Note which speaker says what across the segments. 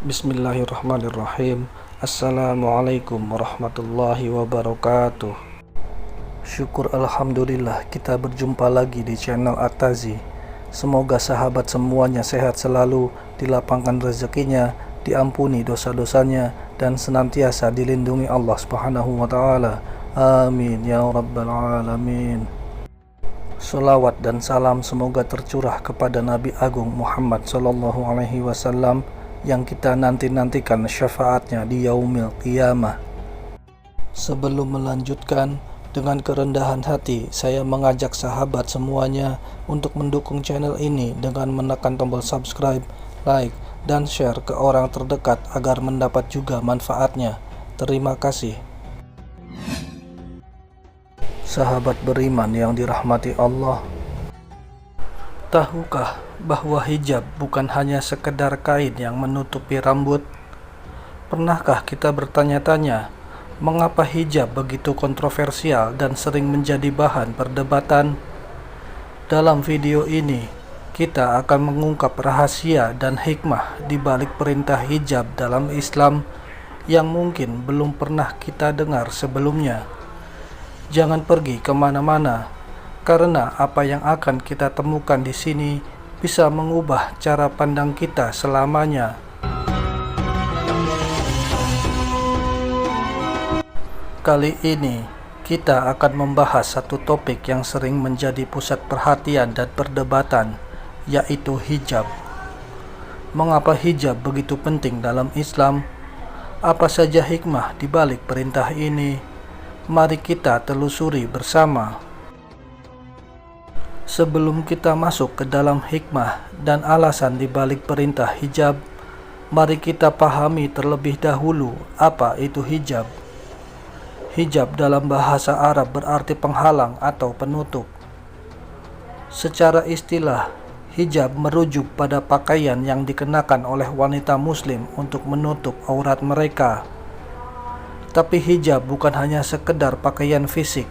Speaker 1: Bismillahirrahmanirrahim. Assalamualaikum warahmatullahi wabarakatuh. Syukur alhamdulillah kita berjumpa lagi di channel At-Tazi. Semoga sahabat semuanya sehat selalu, dilapangkan rezekinya, diampuni dosa-dosanya, dan senantiasa dilindungi Allah Subhanahu wa ta'ala. Amin ya rabbal alamin. Salawat dan salam semoga tercurah kepada Nabi Agung Muhammad sallallahu alaihi wasallam yang kita nanti-nantikan syafaatnya di yaumil qiyamah. Sebelum melanjutkan, dengan kerendahan hati saya mengajak sahabat semuanya untuk mendukung channel ini dengan menekan tombol subscribe, like, dan share ke orang terdekat agar mendapat juga manfaatnya. Terima kasih. Sahabat beriman yang dirahmati Allah, tahukah bahwa hijab bukan hanya sekedar kain yang menutupi rambut? Pernahkah kita bertanya-tanya, mengapa hijab begitu kontroversial dan sering menjadi bahan perdebatan? Dalam video ini, kita akan mengungkap rahasia dan hikmah di balik perintah hijab dalam Islam yang mungkin belum pernah kita dengar sebelumnya. Jangan pergi kemana-mana, karena apa yang akan kita temukan di sini bisa mengubah cara pandang kita selamanya. Kali ini kita akan membahas satu topik yang sering menjadi pusat perhatian dan perdebatan, yaitu hijab. Mengapa hijab begitu penting dalam Islam? Apa saja hikmah di balik perintah ini? Mari kita telusuri bersama. Sebelum kita masuk ke dalam hikmah dan alasan di balik perintah hijab, mari kita pahami terlebih dahulu apa itu hijab. Hijab dalam bahasa Arab berarti penghalang atau penutup. Secara istilah, hijab merujuk pada pakaian yang dikenakan oleh wanita muslim untuk menutup aurat mereka. Tapi hijab bukan hanya sekedar pakaian fisik.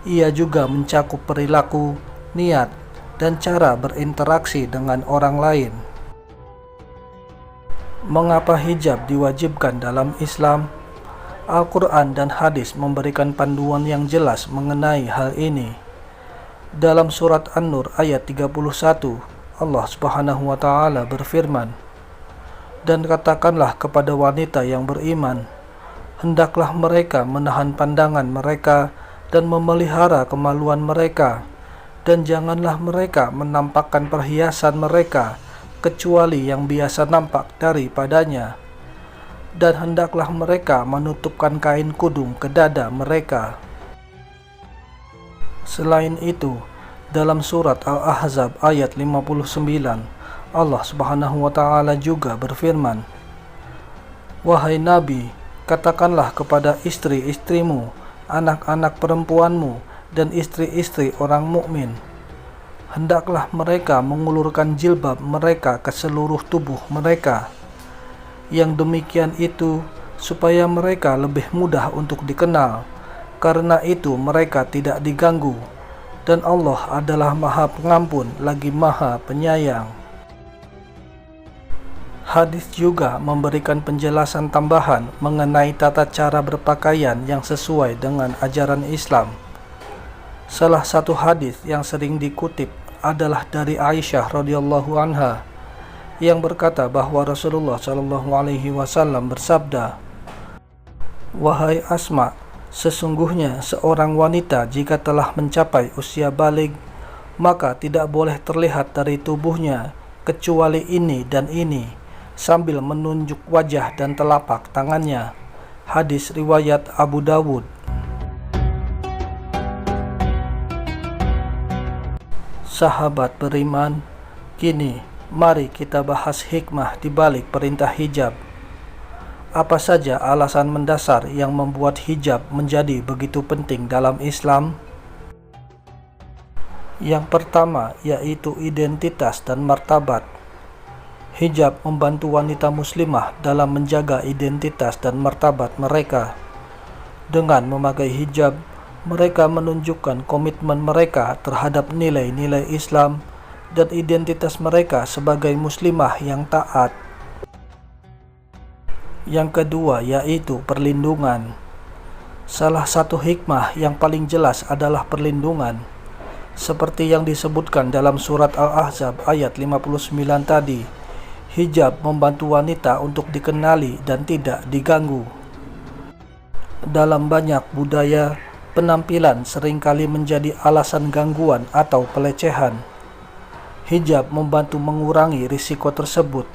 Speaker 1: Ia juga mencakup perilaku, niat, dan cara berinteraksi dengan orang lain. Mengapa hijab diwajibkan dalam Islam? Al-Quran dan hadis memberikan panduan yang jelas mengenai hal ini. Dalam surat An-Nur ayat 31, Allah Subhanahu wa ta'ala berfirman, "Dan katakanlah kepada wanita yang beriman, hendaklah mereka menahan pandangan mereka dan memelihara kemaluan mereka, dan janganlah mereka menampakkan perhiasan mereka kecuali yang biasa nampak daripadanya, dan hendaklah mereka menutupkan kain kudung ke dada mereka." Selain itu, dalam surat Al-Ahzab ayat 59, Allah Subhanahu wa ta'ala juga berfirman, "Wahai Nabi, katakanlah kepada istri-istrimu, anak-anak perempuanmu, dan istri-istri orang mukmin, hendaklah mereka mengulurkan jilbab mereka ke seluruh tubuh mereka. Yang demikian itu supaya mereka lebih mudah untuk dikenal, karena itu mereka tidak diganggu, dan Allah adalah Maha Pengampun lagi Maha Penyayang." Hadis juga memberikan penjelasan tambahan mengenai tata cara berpakaian yang sesuai dengan ajaran Islam. Salah satu hadis yang sering dikutip adalah dari Aisyah radhiyallahu anha yang berkata bahwa Rasulullah shallallahu alaihi wasallam bersabda, "Wahai Asma, sesungguhnya seorang wanita jika telah mencapai usia baligh, maka tidak boleh terlihat dari tubuhnya kecuali ini dan ini," sambil menunjuk wajah dan telapak tangannya. Hadis riwayat Abu Dawud. Sahabat beriman, kini mari kita bahas hikmah di balik perintah hijab. Apa saja alasan mendasar yang membuat hijab menjadi begitu penting dalam Islam? Yang pertama yaitu identitas dan martabat. Hijab membantu wanita muslimah dalam menjaga identitas dan martabat mereka. Dengan memakai hijab, mereka menunjukkan komitmen mereka terhadap nilai-nilai Islam dan identitas mereka sebagai muslimah yang taat. Yang kedua yaitu perlindungan. Salah satu hikmah yang paling jelas adalah perlindungan. Seperti yang disebutkan dalam surat Al-Ahzab ayat 59 tadi, hijab membantu wanita untuk dikenali dan tidak diganggu. Dalam banyak budaya, penampilan seringkali menjadi alasan gangguan atau pelecehan. Hijab membantu mengurangi risiko tersebut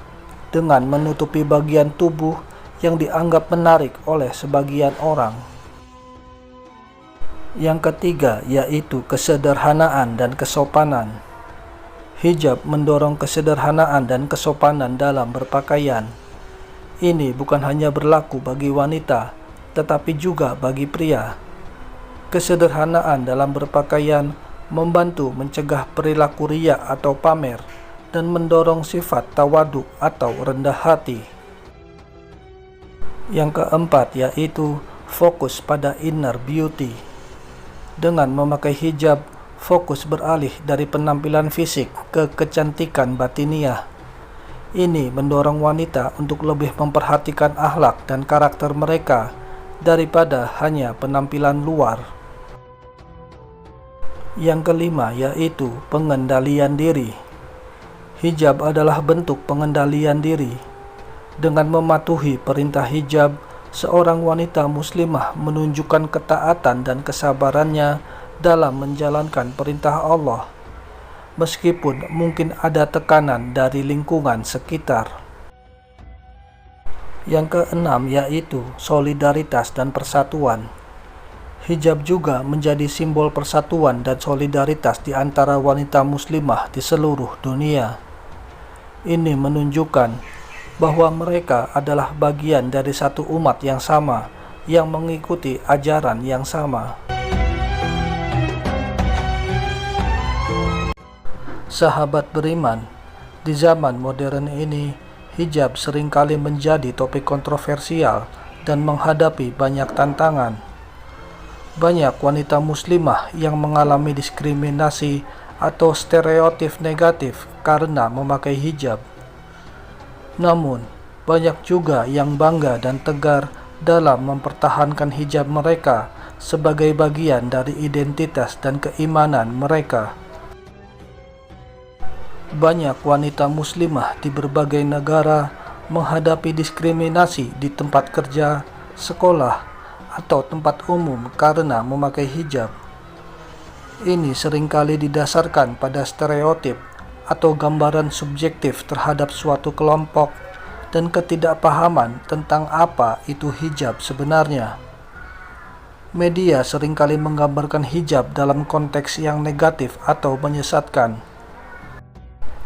Speaker 1: dengan menutupi bagian tubuh yang dianggap menarik oleh sebagian orang. Yang ketiga yaitu kesederhanaan dan kesopanan. Hijab mendorong kesederhanaan dan kesopanan dalam berpakaian. Ini bukan hanya berlaku bagi wanita, tetapi juga bagi pria. Kesederhanaan dalam berpakaian membantu mencegah perilaku riya atau pamer dan mendorong sifat tawadu atau rendah hati. Yang keempat yaitu fokus pada inner beauty. Dengan memakai hijab, fokus beralih dari penampilan fisik ke kecantikan batiniah. Ini mendorong wanita untuk lebih memperhatikan akhlak dan karakter mereka daripada hanya penampilan luar. Yang kelima yaitu pengendalian diri. Hijab adalah bentuk pengendalian diri. Dengan mematuhi perintah hijab, seorang wanita muslimah menunjukkan ketaatan dan kesabarannya dalam menjalankan perintah Allah, meskipun mungkin ada tekanan dari lingkungan sekitar. Yang keenam yaitu solidaritas dan persatuan. Hijab juga menjadi simbol persatuan dan solidaritas di antara wanita muslimah di seluruh dunia. Ini menunjukkan bahwa mereka adalah bagian dari satu umat yang sama, yang mengikuti ajaran yang sama. Sahabat beriman, di zaman modern ini, hijab seringkali menjadi topik kontroversial dan menghadapi banyak tantangan. Banyak wanita muslimah yang mengalami diskriminasi atau stereotip negatif karena memakai hijab. Namun, banyak juga yang bangga dan tegar dalam mempertahankan hijab mereka sebagai bagian dari identitas dan keimanan mereka. Banyak wanita muslimah di berbagai negara menghadapi diskriminasi di tempat kerja, sekolah, atau tempat umum karena memakai hijab. Ini seringkali didasarkan pada stereotip atau gambaran subjektif terhadap suatu kelompok dan ketidakpahaman tentang apa itu hijab sebenarnya. Media seringkali menggambarkan hijab dalam konteks yang negatif atau menyesatkan.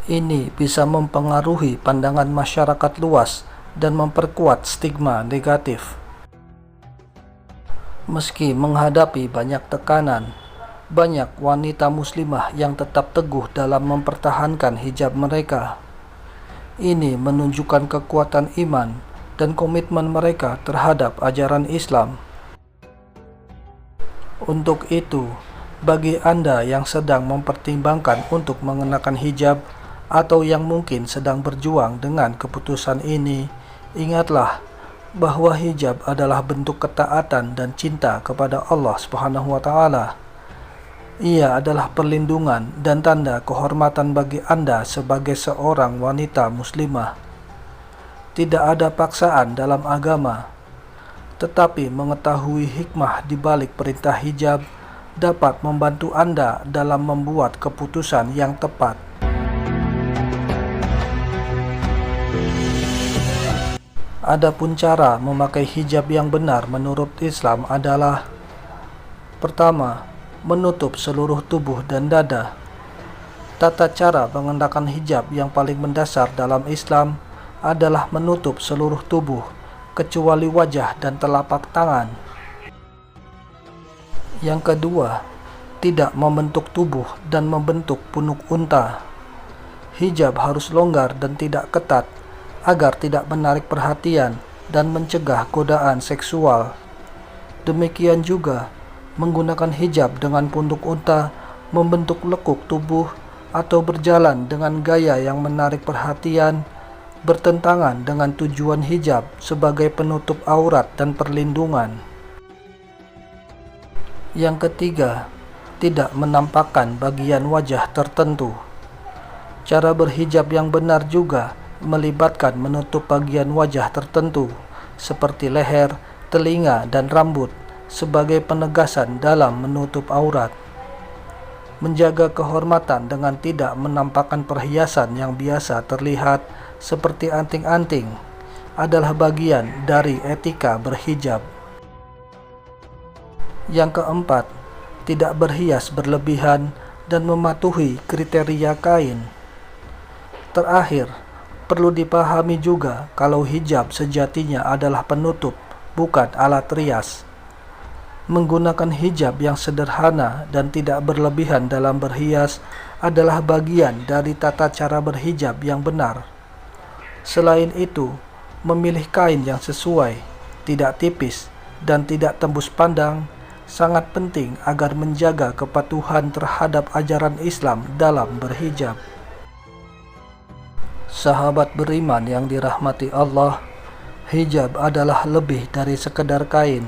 Speaker 1: Ini bisa mempengaruhi pandangan masyarakat luas dan memperkuat stigma negatif. Meski menghadapi banyak tekanan, banyak wanita muslimah yang tetap teguh dalam mempertahankan hijab mereka. Ini menunjukkan kekuatan iman dan komitmen mereka terhadap ajaran Islam. Untuk itu, bagi Anda yang sedang mempertimbangkan untuk mengenakan hijab atau yang mungkin sedang berjuang dengan keputusan ini, ingatlah bahwa hijab adalah bentuk ketaatan dan cinta kepada Allah Subhanahu wa Ta'ala. Ia adalah perlindungan dan tanda kehormatan bagi Anda sebagai seorang wanita muslimah. Tidak ada paksaan dalam agama, tetapi mengetahui hikmah di balik perintah hijab dapat membantu Anda dalam membuat keputusan yang tepat. Adapun cara memakai hijab yang benar menurut Islam adalah: pertama, menutup seluruh tubuh dan dada. Tata cara mengenakan hijab yang paling mendasar dalam Islam adalah menutup seluruh tubuh, kecuali wajah dan telapak tangan. Yang kedua, tidak membentuk tubuh dan membentuk punuk unta. Hijab harus longgar dan tidak ketat, agar tidak menarik perhatian dan mencegah godaan seksual. Demikian juga, menggunakan hijab dengan punuk unta membentuk lekuk tubuh atau berjalan dengan gaya yang menarik perhatian, bertentangan dengan tujuan hijab sebagai penutup aurat dan perlindungan. Yang ketiga, tidak menampakkan bagian wajah tertentu. Cara berhijab yang benar juga melibatkan menutup bagian wajah tertentu seperti leher, telinga, dan rambut sebagai penegasan dalam menutup aurat. Menjaga kehormatan dengan tidak menampakkan perhiasan yang biasa terlihat seperti anting-anting adalah bagian dari etika berhijab. Yang keempat, tidak berhias berlebihan dan mematuhi kriteria kain. Terakhir, perlu dipahami juga kalau hijab sejatinya adalah penutup, bukan alat rias. Menggunakan hijab yang sederhana dan tidak berlebihan dalam berhias adalah bagian dari tata cara berhijab yang benar. Selain itu, memilih kain yang sesuai, tidak tipis, dan tidak tembus pandang sangat penting agar menjaga kepatuhan terhadap ajaran Islam dalam berhijab. Sahabat beriman yang dirahmati Allah, hijab adalah lebih dari sekedar kain.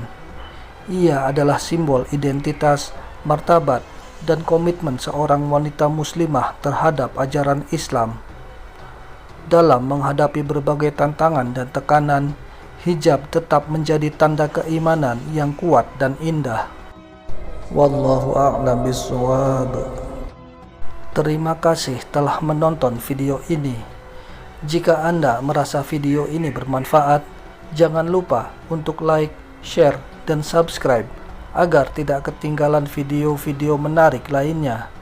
Speaker 1: Ia adalah simbol identitas, martabat, dan komitmen seorang wanita muslimah terhadap ajaran Islam. Dalam menghadapi berbagai tantangan dan tekanan, hijab tetap menjadi tanda keimanan yang kuat dan indah. Wallahu a'lam bishawab. Terima kasih telah menonton video ini. Jika Anda merasa video ini bermanfaat, jangan lupa untuk like, share, dan subscribe agar tidak ketinggalan video-video menarik lainnya.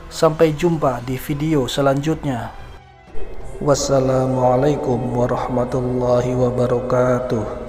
Speaker 1: Sampai jumpa di video selanjutnya. Wassalamualaikum warahmatullahi wabarakatuh.